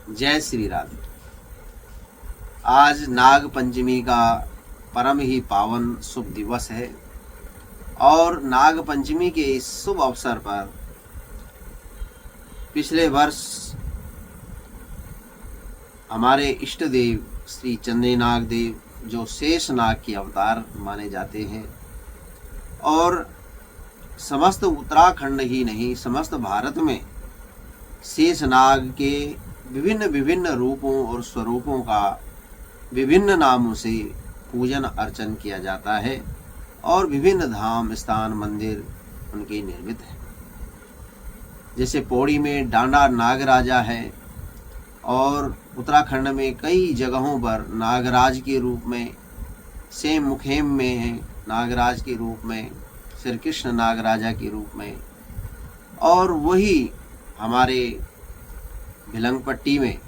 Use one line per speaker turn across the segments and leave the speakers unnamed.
जय श्री राधे। आज नाग पंचमी का परम ही पावन शुभ दिवस है और नाग पंचमी के इस शुभ अवसर पर पिछले वर्ष हमारे इष्ट देव श्री चंद्री नाग देव जो शेष नाग के अवतार माने जाते हैं और समस्त उत्तराखंड ही नहीं समस्त भारत में शेष नाग के विभिन्न विभिन्न रूपों और स्वरूपों का विभिन्न नामों से पूजन अर्चन किया जाता है और विभिन्न धाम स्थान मंदिर उनके निर्मित हैं। जैसे पौड़ी में डांडा नागराजा है और उत्तराखंड में कई जगहों पर नागराज के रूप में, सेम मुखेम में है नागराज के रूप में, श्री कृष्ण नागराजा के रूप में, और वही हमारे भिलंगपट्टी में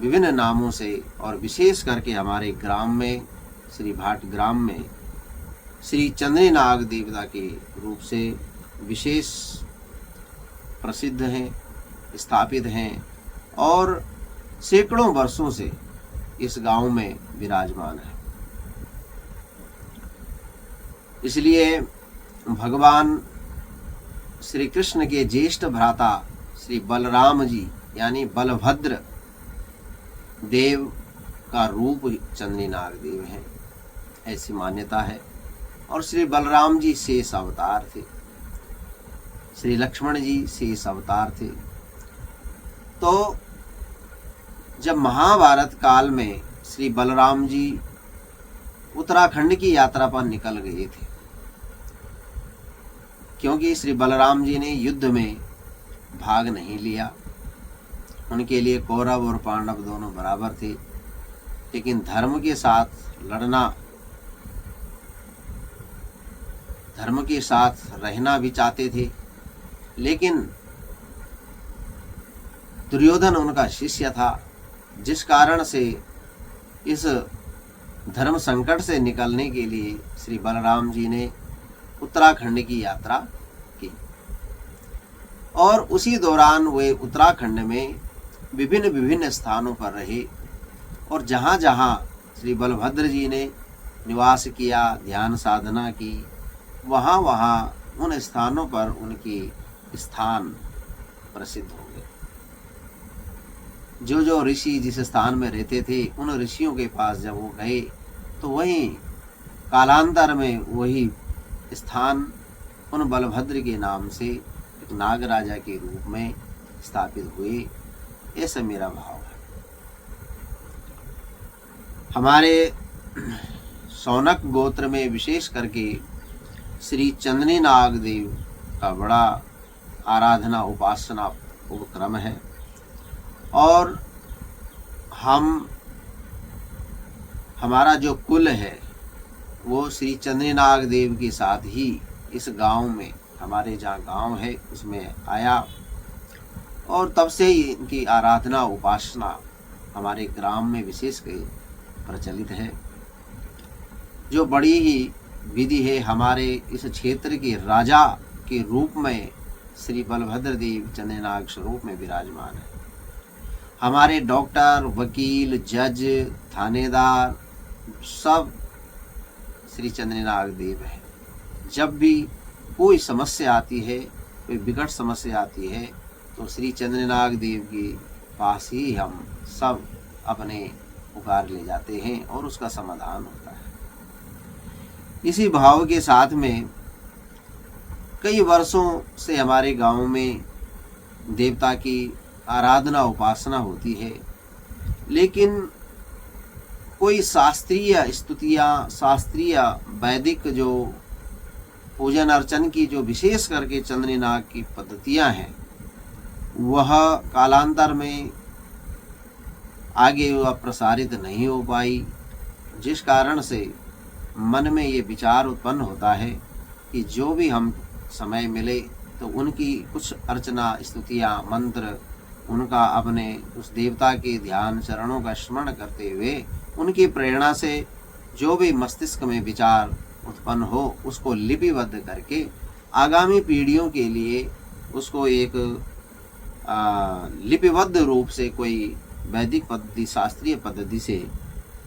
विभिन्न नामों से और विशेष करके हमारे ग्राम में श्री भाट ग्राम में श्री चंद्री नाग देवता के रूप से विशेष प्रसिद्ध हैं, स्थापित हैं और सैकड़ों वर्षों से इस गांव में विराजमान है। इसलिए भगवान श्री कृष्ण के ज्येष्ठ भ्राता श्री बलराम जी यानी बलभद्र देव का रूप चंद्री नाग देव है, ऐसी मान्यता है। और श्री बलराम जी शेष अवतार थे, श्री लक्ष्मण जी शेष अवतार थे। तो जब महाभारत काल में श्री बलराम जी उत्तराखंड की यात्रा पर निकल गए थे, क्योंकि श्री बलराम जी ने युद्ध में भाग नहीं लिया, उनके लिए कौरव और पांडव दोनों बराबर थे, लेकिन धर्म के साथ लड़ना, धर्म के साथ रहना भी चाहते थे। लेकिन दुर्योधन उनका शिष्य था, जिस कारण से इस धर्म संकट से निकलने के लिए श्री बलराम जी ने उत्तराखंड की यात्रा की और उसी दौरान वे उत्तराखंड में विभिन्न विभिन्न स्थानों पर रहे और जहाँ जहाँ श्री बलभद्र जी ने निवास किया, ध्यान साधना की, वहाँ वहाँ उन स्थानों पर उनकी स्थान प्रसिद्ध हो गए। जो जो ऋषि जिस स्थान में रहते थे उन ऋषियों के पास जब वो गए तो वहीं कालांतर में वही स्थान उन बलभद्र के नाम से एक नागराजा के रूप में स्थापित हुए। ऐसा मेरा भाव है। हमारे सौनक गोत्र में विशेष करके श्री चंद्री नाग देव का बड़ा आराधना उपासना उपक्रम है और हमारा जो कुल है वो श्री चंद्री नाग देव के साथ ही इस गांव में, हमारे जहाँ गांव है उसमें आया और तब से ही इनकी आराधना उपासना हमारे ग्राम में विशेष प्रचलित है। जो बड़ी ही विधि है, हमारे इस क्षेत्र के राजा के रूप में श्री बलभद्र देव चंद्री नाग स्वरूप में विराजमान है। हमारे डॉक्टर, वकील, जज, थानेदार सब श्री चंद्री नाग देव है। जब भी कोई समस्या आती है, कोई विकट समस्या आती है तो श्री चंद्री नाग देव के पास ही हम सब अपने पुकार ले जाते हैं और उसका समाधान होता है। इसी भाव के साथ में कई वर्षों से हमारे गांव में देवता की आराधना उपासना होती है, लेकिन कोई शास्त्रीय स्तुतियाँ, शास्त्रीय वैदिक जो पूजन अर्चन की जो विशेष करके चंद्री नाग की पद्धतियाँ हैं वह कालांतर में आगे वह प्रसारित नहीं हो पाई, जिस कारण से मन में ये विचार उत्पन्न होता है कि जो भी हम समय मिले तो उनकी कुछ अर्चना, स्तुतियाँ, मंत्र, उनका अपने उस देवता के ध्यान चरणों का स्मरण करते हुए उनकी प्रेरणा से जो भी मस्तिष्क में विचार उत्पन्न हो उसको लिपिबद्ध करके आगामी पीढ़ियों के लिए उसको एक लिपिबद्ध रूप से कोई वैदिक पद्धति, शास्त्रीय पद्धति से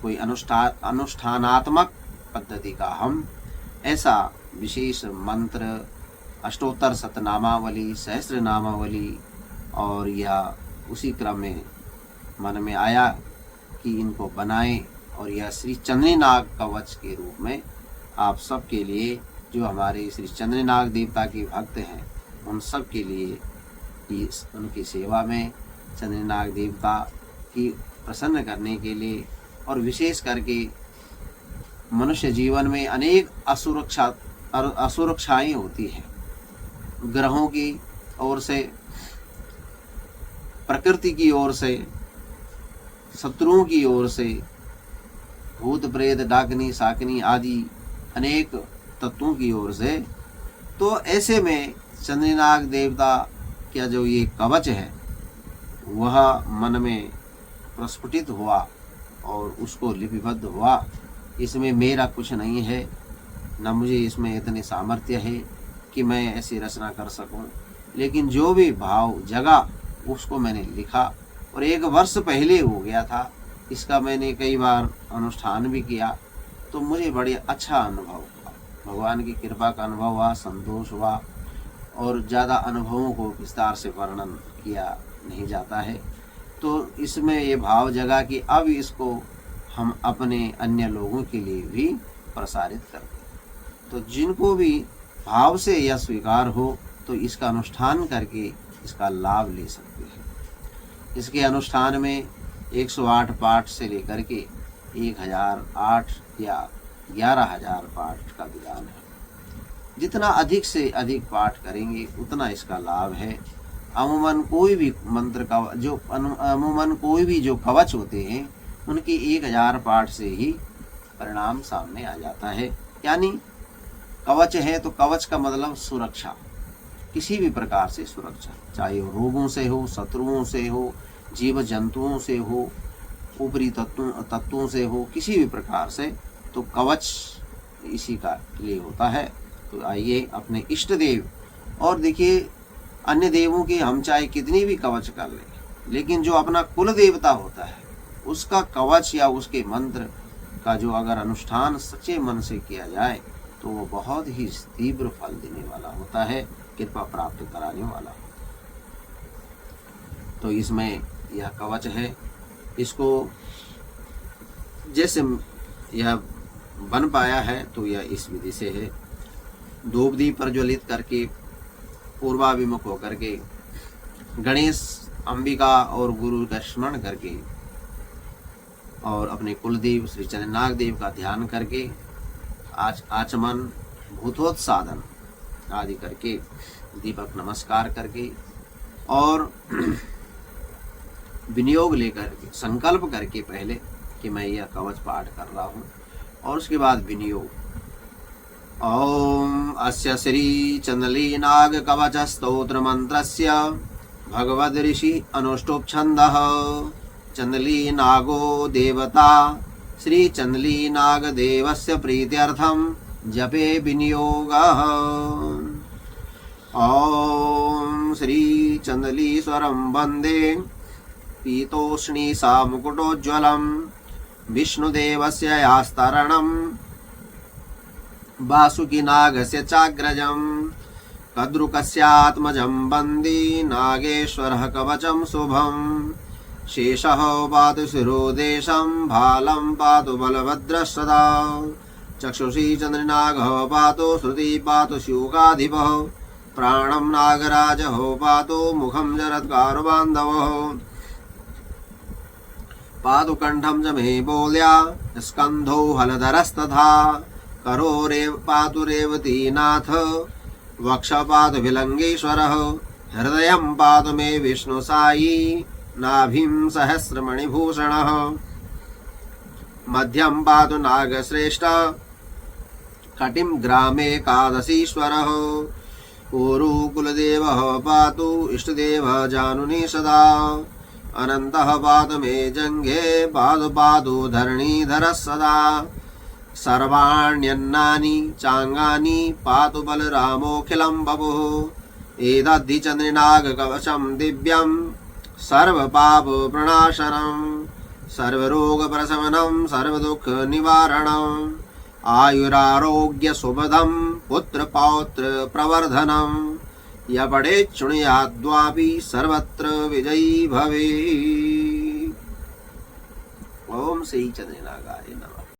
कोई अनुष्ठानात्मक पद्धति का हम ऐसा विशेष मंत्र, अष्टोत्तर शतनामावली, सहस्त्र नामावली, और यह उसी क्रम में मन में आया कि इनको बनाएं और यह श्री चंद्री नाग कवच के रूप में आप सबके लिए, जो हमारे श्री चंद्री नाग देवता के भक्त हैं, उन सब के लिए उनकी सेवा में चंद्री नाग देवता की प्रसन्न करने के लिए, और विशेष करके मनुष्य जीवन में अनेक असुरक्षाएं होती हैं, ग्रहों की ओर से, प्रकृति की ओर से, शत्रुओं की ओर से, भूत प्रेत डाकनी शाकनी आदि अनेक तत्वों की ओर से। तो ऐसे में चंद्रनाग देवता का जो ये कवच है वह मन में प्रस्फुटित हुआ और उसको लिपिबद्ध हुआ। इसमें मेरा कुछ नहीं है, न मुझे इसमें इतने सामर्थ्य है कि मैं ऐसी रचना कर सकूं, लेकिन जो भी भाव जगा उसको मैंने लिखा। और 1 वर्ष पहले हो गया था इसका, मैंने कई बार अनुष्ठान भी किया, तो मुझे बड़े अच्छा अनुभव हुआ, भगवान की कृपा का अनुभव हुआ, संतोष हुआ। और ज़्यादा अनुभवों को विस्तार से वर्णन किया नहीं जाता है। तो इसमें ये भाव जगा कि अब इसको हम अपने अन्य लोगों के लिए भी प्रसारित कर दें। तो जिनको भी भाव से यह स्वीकार हो तो इसका अनुष्ठान करके इसका लाभ ले सकते हैं। इसके अनुष्ठान में 108 पाठ से लेकर के 1008 या 11,000 पाठ का विधान है। जितना अधिक से अधिक पाठ करेंगे उतना इसका लाभ है। अमूमन कोई भी मंत्र का अमूमन कोई भी जो कवच होते हैं उनकी 1000 पाठ से ही परिणाम सामने आ जाता है। यानी कवच है तो कवच का मतलब सुरक्षा, किसी भी प्रकार से सुरक्षा, चाहे वो रोगों से हो, शत्रुओं से हो, जीव जंतुओं से हो, ऊपरी तत्वों से हो, किसी भी प्रकार से, तो कवच इसी का लिए होता है। तो आइए अपने इष्ट देव, और देखिए अन्य देवों की हम चाहे कितनी भी कवच कर लें, लेकिन जो अपना कुल देवता होता है उसका कवच या उसके मंत्र का जो अगर अनुष्ठान सच्चे मन से किया जाए तो वो बहुत ही तीव्र फल देने वाला होता है, कृपा प्राप्त कराने वाला। तो इसमें यह कवच है, इसको जैसे यह बन पाया है तो यह इस विधि से है। धूपदीप प्रज्वलित करके पूर्वाभिमुख होकर के गणेश, अंबिका और गुरु का स्मरण करके और अपने कुलदेव श्री चंद्रनाग देव का ध्यान करके आचमन, भूतोत्साधन आदि करके, दीपक नमस्कार करके और विनियोग लेकर के संकल्प करके पहले कि मैं यह कवच पाठ कर रहा हूँ, और उसके बाद विनियोग। ओम अस्य श्री चंद्रलीनाग कवच स्तोत्र मंत्रस्य भगवद ऋषि अनुष्टुप्छन्दः चंद्रलीनागो देवता श्री चंद्रलीनाग देवस्य प्रीत्यर्थं जपे विनियोगः। ओम श्री चंद्रलीश्वरं वंदे पीतोष्णी सा मुकुटोज्ज्वलं विष्णुदेवस्य यास्तरणं वासुकिनागस्य चाग्रजं कद्रुकस्यात्मजं वन्दे नागेश्वरः कवचं शुभं। शेषः पातु शिरोदेशं भालं पातु बलभद्रः सदा। चक्षुषी चंद्रनागः पातु श्रुति पातु शूकाधिपः। प्राणं नागराजः पातु मुखं जरत्कारुबान्धवः। पातु कंठं च मे बोल्या स्कन्धौ हलधरस्तथा। करो रेव पातु रेवतीनाथ वक्ष पातु विलंगेश्वरः। हृदयं पातु मे विष्णु साई नाभिं सहस्रमणिभूषणः। मध्यं पातु नागश्रेष्ठ कटिं ग्रामेकादशीश्वरः। ऊरु कुलदेवः पातु इष्टदेवः जानुनी सदा। अनन्तः पातु मे जङ्घे पातु पातु धरणीधरः सदा। सर्वाण्यन्नानि चाङ्गानि पातु बलरामोऽखिलं बभुः। एतद्धि चन्द्रनाग कवचम दिव्यम सर्वपाप प्रणाशनम सर्वरोग प्रशमनम सर्वदुख निवारणम आयुरारोग्य सुभदम पुत्र पौत्र प्रवर्धनम यः पठेत् शृणुयाद्वापि सर्वत्र विजयी भवेत्। ओम श्री चन्द्रनागाय नमः।